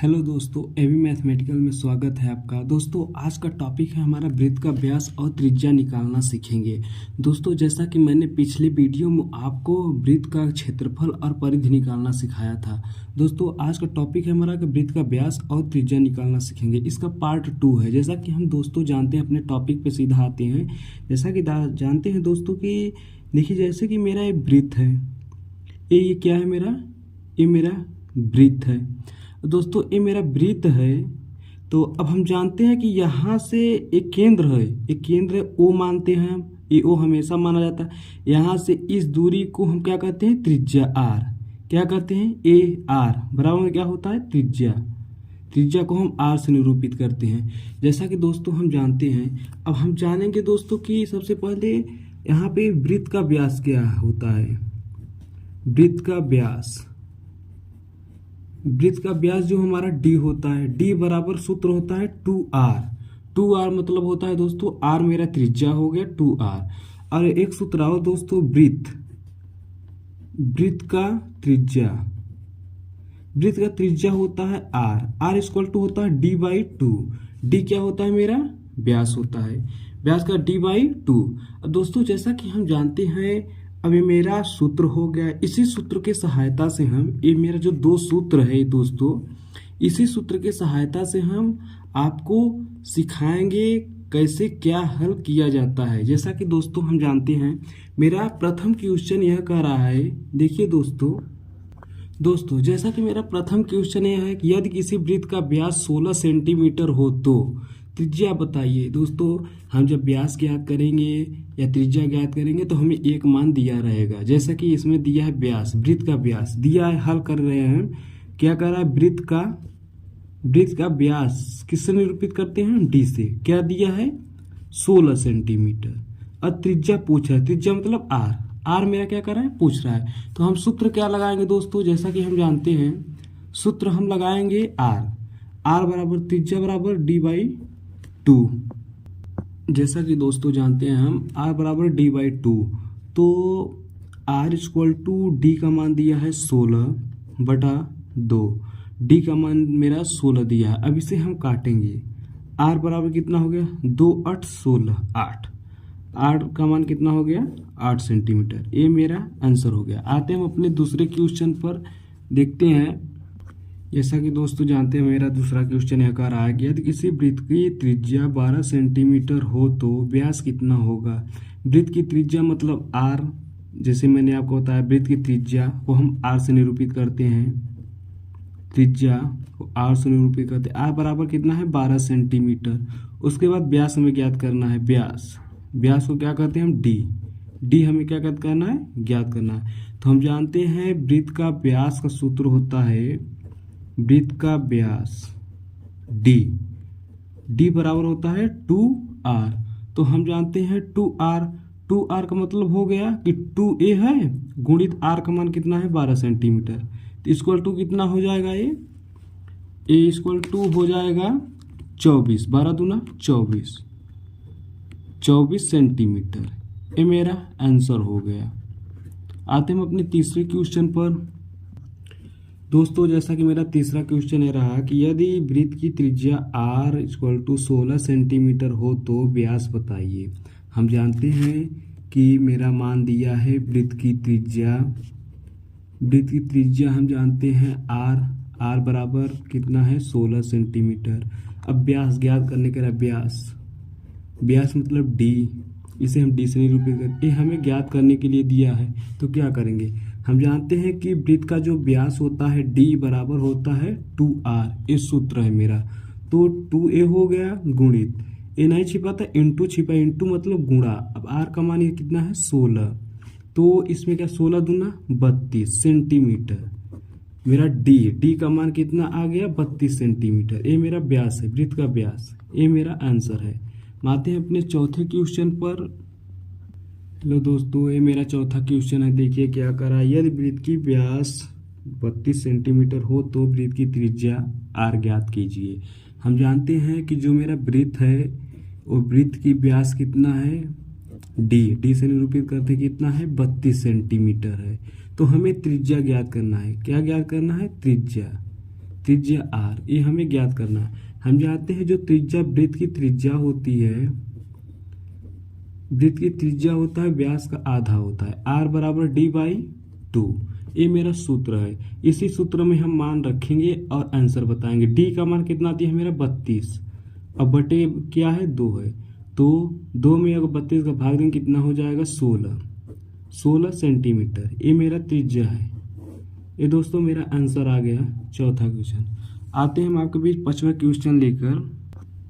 Hello दोस्तों, एवी mathematical में स्वागत है आपका। दोस्तों, आज का टॉपिक है हमारा वृत्त का व्यास और त्रिज्या निकालना सीखेंगे। दोस्तों, जैसा कि मैंने पिछले वीडियो में आपको वृत्त का क्षेत्रफल और परिधि निकालना सिखाया था। दोस्तों, आज का टॉपिक है हमारा कि वृत्त का व्यास और त्रिज्या निकालना सीखेंगे। इसका पार्ट 2 है। जैसा कि हम दोस्तों जानते हैं, अपने टॉपिक पे सीधा आते हैं। जैसा कि जानते हैं दोस्तों कि देखिए, जैसे कि मेरा एक वृत्त है, ये क्या है मेरा, ये मेरा वृत्त है। दोस्तों, ये मेरा वृत्त है। तो अब हम जानते हैं कि यहाँ से एक केंद्र है, एक केंद्र है, ओ मानते हैं हम, ये ओ हमेशा माना जाता है। यहाँ से इस दूरी को हम क्या कहते हैं, त्रिज्या आर। क्या कहते हैं, ए आर बराबर में क्या होता है, त्रिज्या। त्रिज्या को हम आर से निरूपित करते हैं। जैसा कि दोस्तों हम जानते हैं, अब हम जानेंगे दोस्तों कि सबसे पहले यहाँ पे वृत्त का व्यास क्या होता है। वृत्त का व्यास, वृत्त का व्यास जो हमारा डी होता है, डी बराबर सूत्र होता है 2r। 2r मतलब होता है दोस्तों, r मेरा त्रिज्या हो गया 2r। और एक सूत्र आओ दोस्तों, वृत्त, वृत्त का त्रिज्या, वृत्त का त्रिज्या होता है r इक्वल टू होता है d/2। d क्या होता है, मेरा व्यास होता है, व्यास का d/2। दोस्तों, जैसा कि हम जानते हैं, अब ये मेरा सूत्र हो गया। इसी सूत्र के सहायता से हम, ये मेरा जो दो सूत्र है दोस्तों, इसी सूत्र के सहायता से हम आपको सिखाएंगे कैसे क्या हल किया जाता है। जैसा कि दोस्तों हम जानते हैं, मेरा प्रथम क्वेश्चन यह कह रहा है, देखिए दोस्तों जैसा कि मेरा प्रथम क्वेश्चन यह है कि यदि किसी वृत्त का व्यास 16 सेंटीमीटर हो तो त्रिज्या बताइए। दोस्तों, हम जब व्यास ज्ञात करेंगे या त्रिज्या ज्ञात करेंगे तो हमें एक मान दिया रहेगा। जैसा कि इसमें दिया है व्यास, वृत्त का व्यास दिया है, हल कर रहे हैं। क्या कर रहा है, वृत्त का व्यास किससे निरूपित करते हैं, डी से। क्या दिया है, 16 सेंटीमीटर। और त्रिज्या पूछ रहा है, त्रिज्या मतलब आर मेरा क्या कर रहा है, पूछ रहा है। तो हम सूत्र क्या लगाएंगे दोस्तों, जैसा कि हम जानते हैं, सूत्र हम लगाएंगे आर बराबर त्रिज्या बराबर d/2। जैसा कि दोस्तों जानते हैं हम, r बराबर d/2। तो r इक्वल टू डी का मान दिया है 16/2। डी का मान मेरा 16 दिया है। अब इसे हम काटेंगे। r बराबर कितना हो गया, 2 8 16, 8। r का मान कितना हो गया, 8 सेंटीमीटर। ये मेरा आंसर हो गया। आते हैं हम अपने दूसरे क्वेश्चन पर, देखते हैं। जैसा कि दोस्तों जानते हैं, मेरा दूसरा क्वेश्चन यह कह रहा है कि यदि किसी वृत्त की त्रिज्या 12 सेंटीमीटर हो तो व्यास कितना होगा। वृत्त की त्रिज्या मतलब r, जैसे मैंने आपको बताया, वृत्त की त्रिज्या को हम r से निरूपित करते हैं। त्रिज्या को r से निरूपित करते हैं। r बराबर कितना है, 12 सेंटीमीटर। उसके बाद व्यास हमें ज्ञात करना है। व्यास को क्या कहते हैं हम, डी हमें क्या ज्ञात करना है, ज्ञात करना है। तो हम जानते हैं वृत्त का व्यास का सूत्र होता है, वृत्त का व्यास डी बराबर होता है 2r। तो हम जानते हैं 2r का मतलब हो गया कि 2a है गुणित r का मान कितना है, 12 सेंटीमीटर। तो इक्वल टू कितना हो जाएगा, ये a इक्वल टू हो जाएगा 24, 12 दूना 24 सेंटीमीटर। ये मेरा आंसर हो गया। आते हम अपने तीसरे क्वेश्चन पर। दोस्तों, जैसा कि मेरा तीसरा क्वेश्चन ये रहा कि यदि वृत्त की त्रिज्या r इक्वल टू 16 सेंटीमीटर हो तो व्यास बताइए। हम जानते हैं कि मेरा मान दिया है वृत्त की त्रिज्या हम जानते हैं r बराबर कितना है, 16 सेंटीमीटर। अब व्यास ज्ञात करने के लिए, व्यास मतलब d, इसे हम d से निरूपित करते हैं। हमें ज्ञात करने के लिए दिया है, तो क्या करेंगे, हम जानते हैं कि वृत्त का जो व्यास होता है d बराबर होता है 2r। ये सूत्र है मेरा। तो 2a हो गया गुणित, ए नहीं छिपा था, इंटू छिपा, इंटू मतलब गुणा। अब r का मान ये कितना है, 16। तो इसमें क्या, 16 दूना 32 सेंटीमीटर। मेरा डी का मान कितना आ गया, 32 सेंटीमीटर। ये मेरा व्यास है, वृत्त का व्यास। ये मेरा आंसर है। आते हैं अपने चौथे क्वेश्चन पर। हेलो दोस्तों, ये मेरा चौथा क्वेश्चन है। देखिए क्या करा, यदि वृत्त की व्यास 32 सेंटीमीटर हो तो वृत्त की त्रिज्या r ज्ञात कीजिए। हम जानते हैं कि जो मेरा वृत्त है वो वृत्त की व्यास कितना है, डी से निरूपित करते कितना है, 32 सेंटीमीटर है। तो हमें त्रिज्या ज्ञात करना है। क्या ज्ञात करना है, त्रिज्या। त्रिज्या आर, ये हमें ज्ञात करना है। हम जानते हैं जो त्रिज्या वृत्त की त्रिज्या होती है, वृत्त की त्रिज्या होता है व्यास का आधा होता है, आर बराबर डी बाई 2। ये मेरा सूत्र है। इसी सूत्र में हम मान रखेंगे और आंसर बताएंगे। डी का मान कितना दिया है मेरा 32, अब बटे क्या है 2 है, तो 2 में अगर 32 का भाग देंगे कितना हो जाएगा 16 सेंटीमीटर। ये मेरा त्रिज्या है। ये दोस्तों मेरा आंसर आ गया चौथा क्वेश्चन। आते हैं हम आपके बीच पांचवा क्वेश्चन लेकर।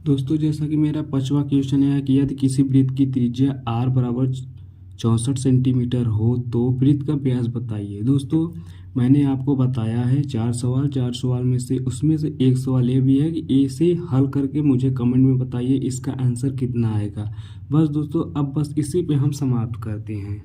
दोस्तों जैसा कि मेरा पांचवा क्वेश्चन है कि यदि किसी वृत्त की त्रिज्या आर बराबर 64 सेंटीमीटर हो तो वृत्त का व्यास बताइए। दोस्तों मैंने आपको बताया है 4 सवाल में से उसमें से एक सवाल ये भी है कि इसे हल करके मुझे कमेंट में बताइए इसका आंसर कितना आएगा। बस दोस्तों अब बस इसी पे हम समाप्त करते हैं।